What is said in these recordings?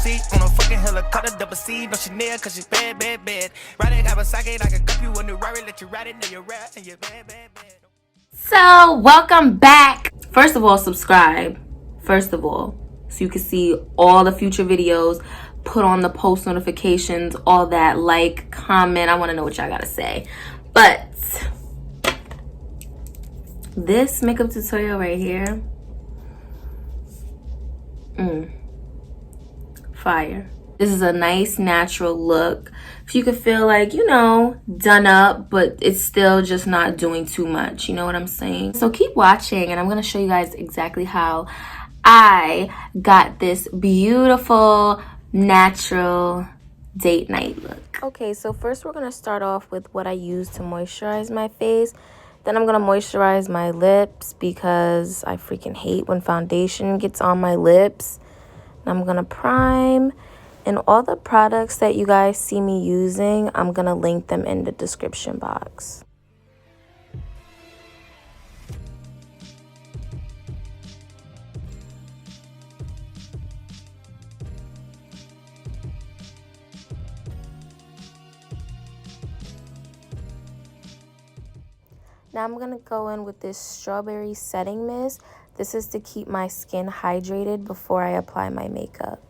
seat on a fucking helicopter, double C, no Chanel, cause she's bad, bad, bad. Riding Kawasaki, I can cup you in the Rari, let you ride it, then you're rap, and you're bad, bad, bad. So, welcome back. First of all, subscribe. First of all, so you can see all the future videos, put on the post notifications, all that, like, comment. I want to know what y'all gotta say. But this makeup tutorial right here, fire. This is a nice natural look. If you could feel like, you know, done up, but it's still just not doing too much. You know what I'm saying? So keep watching, and I'm going to show you guys exactly how I got this beautiful, natural date night look. Okay, so first we're going to start off with what I use to moisturize my face. Then I'm going to moisturize my lips because I freaking hate when foundation gets on my lips. And I'm going to prime. And all the products that you guys see me using, I'm going to link them in the description box. Now I'm going to go in with this strawberry setting mist. This is to keep my skin hydrated before I apply my makeup.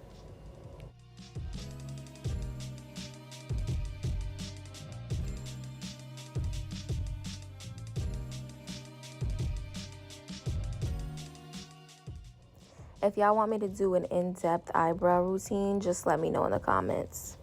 If y'all want me to do an in-depth eyebrow routine, just let me know in the comments.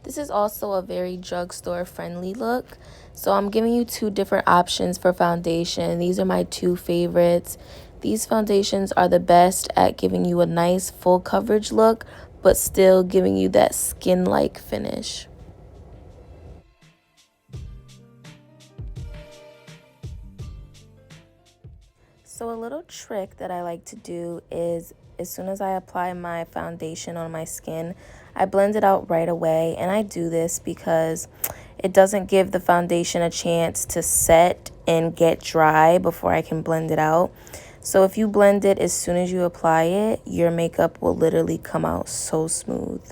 This is also a very drugstore friendly look. So I'm giving you two different options for foundation. These are my two favorites. These foundations are the best at giving you a nice full coverage look, but still giving you that skin-like finish. So a little trick that I like to do is as soon as I apply my foundation on my skin, I blend it out right away. And I do this because it doesn't give the foundation a chance to set and get dry before I can blend it out. So if you blend it as soon as you apply it, your makeup will literally come out so smooth.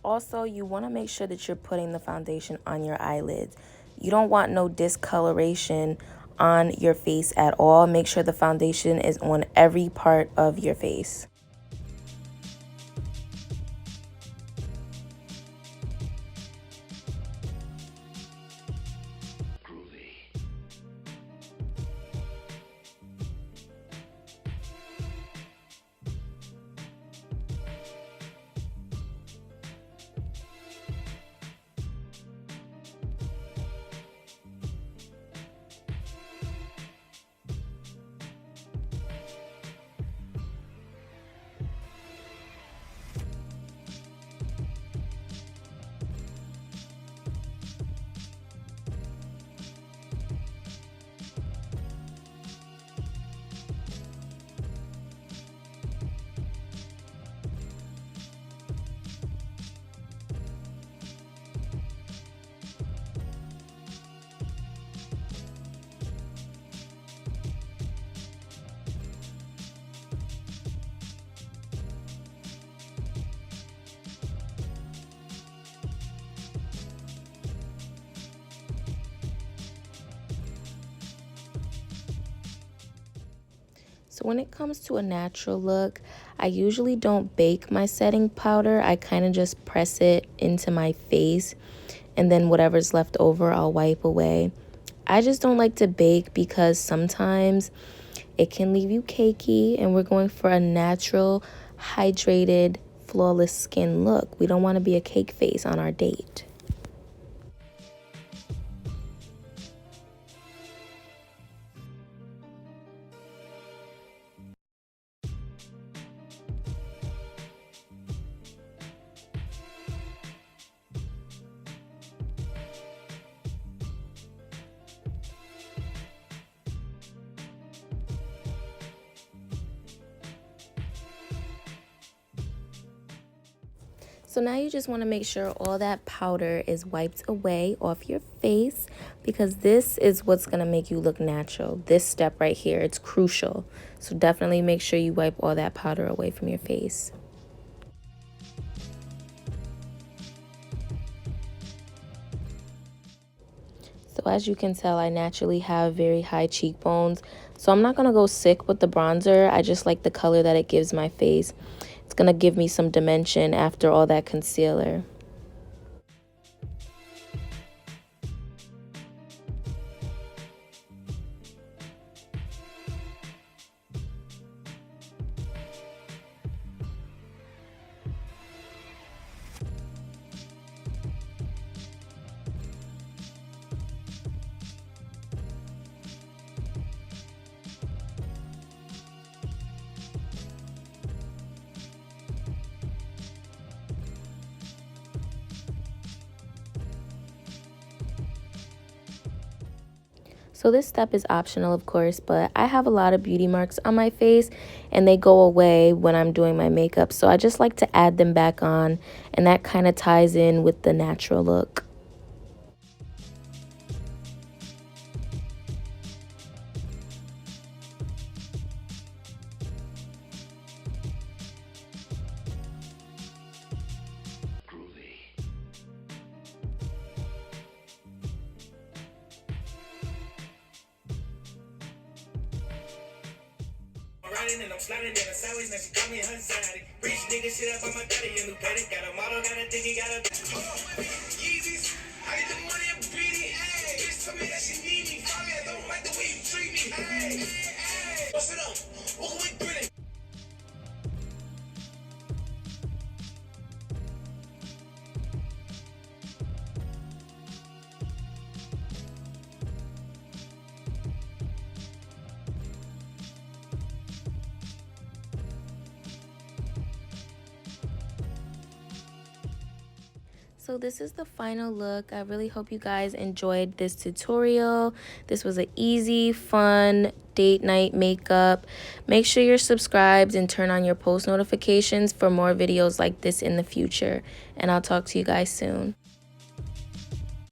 Also, you want to make sure that you're putting the foundation on your eyelids. You don't want no discoloration on your face at all. Make sure the foundation is on every part of your face. So when it comes to a natural look, I usually don't bake my setting powder. I kind of just press it into my face, and then whatever's left over, I'll wipe away. I just don't like to bake because sometimes it can leave you cakey, and we're going for a natural, hydrated, flawless skin look. We don't want to be a cake face on our date. So now you just want to make sure all that powder is wiped away off your face, because this is what's going to make you look natural. This step right here, it's crucial. So definitely make sure you wipe all that powder away from your face. So as you can tell, I naturally have very high cheekbones. So I'm not going to go sick with the bronzer. I just like the color that it gives my face. It's going to give me some dimension after all that concealer. So this step is optional, of course, but I have a lot of beauty marks on my face and they go away when I'm doing my makeup. So I just like to add them back on, and that kind of ties in with the natural look. And I'm sliding in a sideways, now she call me her side. Rich nigga shit up on my daddy, and new daddy got a model, got a thing, he got a Yeezys. I get the money, I'm greedy. Hey, bitch told me that she need me. Probably I don't like the way you treat me. Hey, hey, bust it up, walk away grinning. So this is the final look. I really hope you guys enjoyed this tutorial. This was an easy, fun date night makeup. Make sure you're subscribed and turn on your post notifications for more videos like this in the future. And I'll talk to you guys soon.